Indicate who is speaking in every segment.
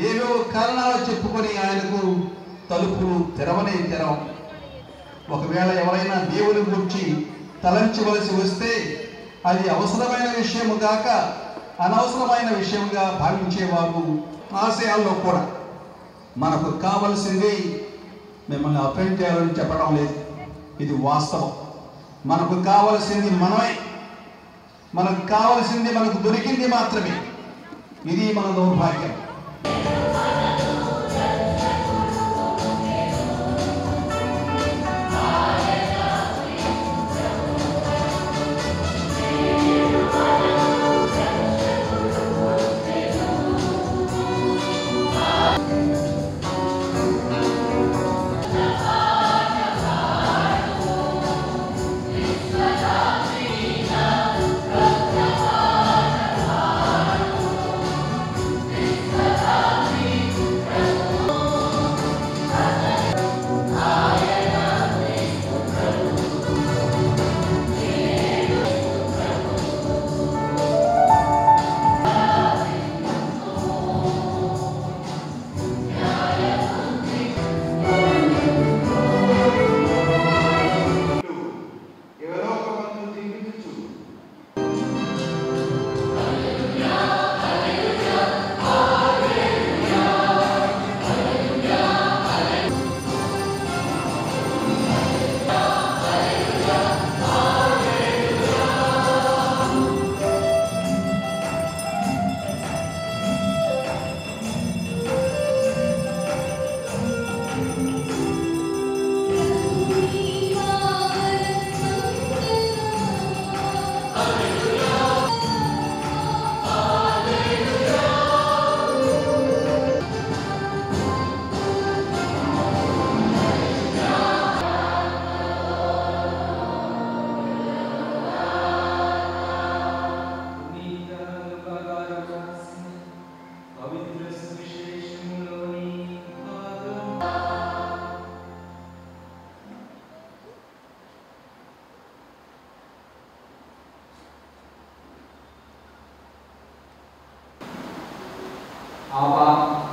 Speaker 1: ఏవో కారణాలు చెప్పుకొని ఆయనకు తలుపులు తెరవనే తెరవం. ఒకవేళ ఎవరైనా దేవుని గురించి తలంచవలసి వస్తే అది అవసరమైన విషయము గాక అనవసరమైన విషయంగా భావించేవారు ఆశయాల్లో కూడా. మనకు కావలసింది మిమ్మల్ని అఫెండ్ చేయాలని చెప్పడం లేదు, ఇది వాస్తవం. మనకు కావలసింది మనమే, మనకు కావలసింది మనకు దొరికింది మాత్రమే. ఇది మన దౌర్భాగ్యం.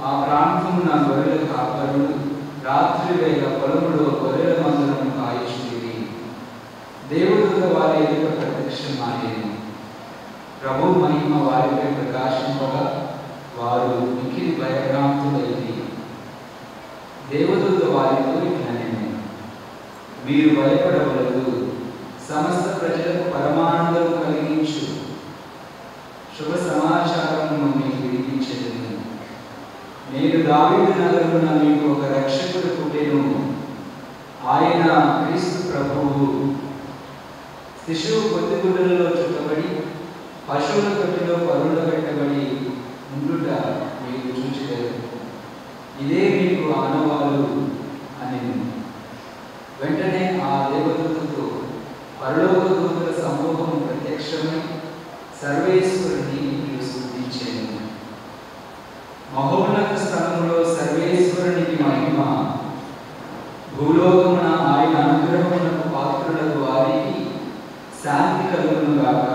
Speaker 2: ఆ ప్రాంతమున గొర్రెల కాపరులు రాత్రి వేళ పొలములో గొర్రెల మందలను కాయిచుండిరి. దేవుడు వారి ఎదుట ప్రత్యక్షమాయెను. ప్రభు మహిమ వారిపై ప్రకాశింపగా వారు మిక్కిలి భయభ్రాంతులైరి. దేవుడు వారితో ఇట్లనెను, మీరు భయపడవలదు. సమస్త ప్రజలకు పరమానందము కలిగించు శుభ సమాచారమును మీకు వినిపించెదను. నేను దావీదు నగరున మీకు ఒక రక్షకుడు పుట్టెను. ఆయన క్రీస్తు ప్రభువు. శిశువు పొత్తిగుడ్డలలో చుట్టబడి పశువుల తొట్టిలో పరుండ పెట్టబడి ఉండుట మీకు చూచెదరు. ఇదే మీకు ఆనవాలు అని. వెంటనే ఆ దేవదూతతో పరలోక దూతల సమూహం ప్రత్యక్షమై సర్వేశ్వరుని స్తుతించెను. మహోన్నత స్థలంలో సర్వేశ్వరునికి మహిమ, భూలోకమున ఆయన అనుగ్రహమునకు పాత్రులకు వారికి శాంతి కలుగును గాక.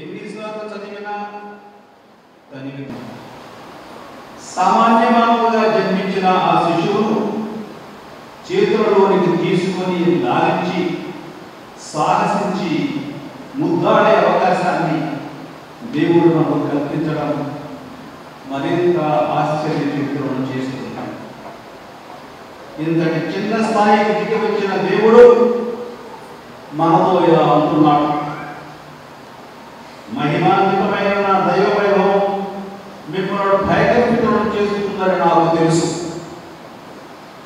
Speaker 1: ఎన్నిసార్లు చదివినా సామాన్య మానవుగా జన్మించిన ఆ శిశువును చేతులలోనికి తీసుకొని లాలించి సాహసించి ముద్దాడే అవకాశాన్ని దేవుడు నాకు కల్పించడం మరింత ఆశ్చర్యచకితులను చేస్తుంది. ఇంతటి చిన్న స్థాయికి దిగి వచ్చిన దేవుడు మనతో ఇలా అంటున్నాడు, మహిమాన్వితమైన నా దైవ వైభవం మిమ్మల్ని భయకంపితులను చేస్తుందని నాకు తెలుసు.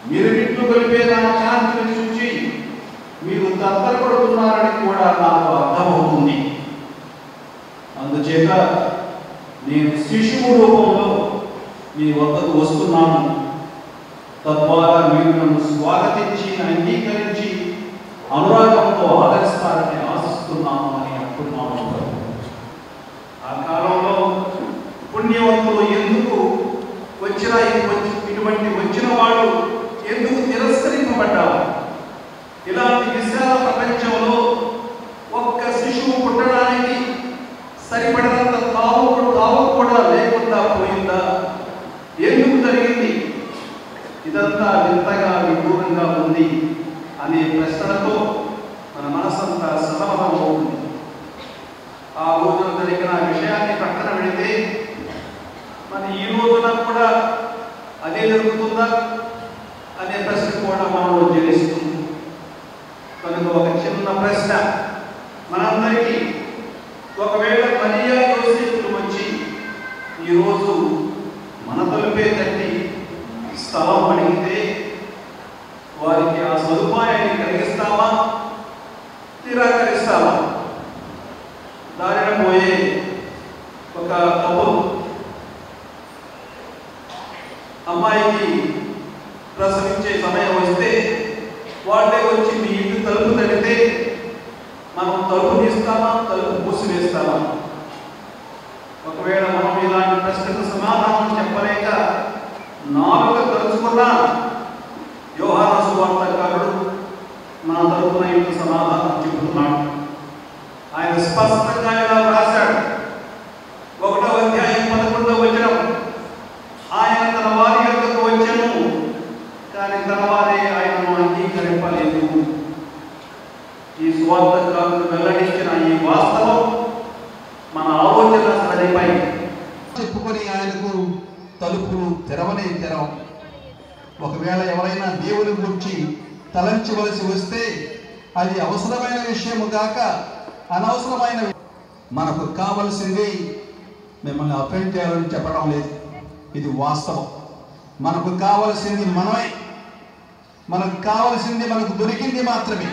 Speaker 1: మీరు విట్లు కలిపే నా శాంతిని చూచి మీరు తత్తరపడుతున్నారని కూడా నాకు అర్థమవుతుంది. అందుచేత నేను శిశువు రూపంలో మీ వద్దకు వస్తున్నాను. తద్వారా మీరు నన్ను స్వాగతించి అంగీకరించి అనురాగంతో ఆదరిస్తారని ఆశిస్తున్నాను అని అంటున్నాను. ఆ కాలంలో పుణ్యవంతులు ఎందుకు ఇటువంటి వచ్చిన వాళ్ళు ఎందుకు తిరస్కరింపబడ్డారు? ఈ విశాల ప్రపంచంలో ఒక్క శిశువు పుట్టడానికి సరిపడినంత తావు కూడా లేకుండా పోయిందా? ఎందుకు జరిగింది? ఇదంతా వింతగా విదూరంగా ఉంది అనే ప్రశ్నలతో మన మనసంతా సతమతం అవుతుంది. ఆ రోజున జరిగిన విషయాన్ని పక్కన పెడితే మరి ఈ రోజున కూడా అదే జరుగుతుందా అనే ప్రశ్న కూడా మనలో జనిస్తుంది. కనుక ఒక చిన్న ప్రశ్న మనందరికీ, ఒకవేళ మరియా యోసేపులు వచ్చి ఈరోజు మన తలుపే తట్టి స్థలం అడిగితే వారికి ఆ సదుపాయాన్ని కలిగిస్తామా, నిరాకరిస్తామా? దారిన పోయే ఒక కబురు అమ్మాయికి ప్రసవించే సమయం వస్తే వాళ్ళే వచ్చి మీ ఇంటి తలుపు తడితే మనం తలుపు తీస్తామా, తలుపు మూసివేస్తామా? ఒకవేళ మనం ఇలాంటి ప్రశ్నకు సమాధానం చెప్పలేక నాలుక తలుచుకున్నా యోహాను సువార్తకారుడు మన తరపున ఇంటి సమాధానం చెబుతున్నాడు. ఆయన స్పష్టంగా ఇలా వ్రాశాడు. 1వ అధ్యాయం 11వ వచనం, ఆయన తన వారి యొద్దకు వచ్చెను, కానీ తన వారే ఆయనను అంగీకరింపలేదు. ఈ సువార్తకారుడు వెల్లడించిన ఈ వాస్తవం మన ఆలోచన సరిపై చెప్పుకొని ఆయనకు తలుపులు తెరవనే తెరవం. ఒకవేళ ఎవరైనా దేవుని గురించి తలంచవలసి వస్తే అది అవసరమైన విషయము గాక అనవసరమైన, మనకు కావలసింది మిమ్మల్ని అఫెండ్ చేయాలని చెప్పడం లేదు, ఇది వాస్తవం. మనకు కావలసింది మనమే, మనకు కావలసింది మనకు దొరికింది మాత్రమే.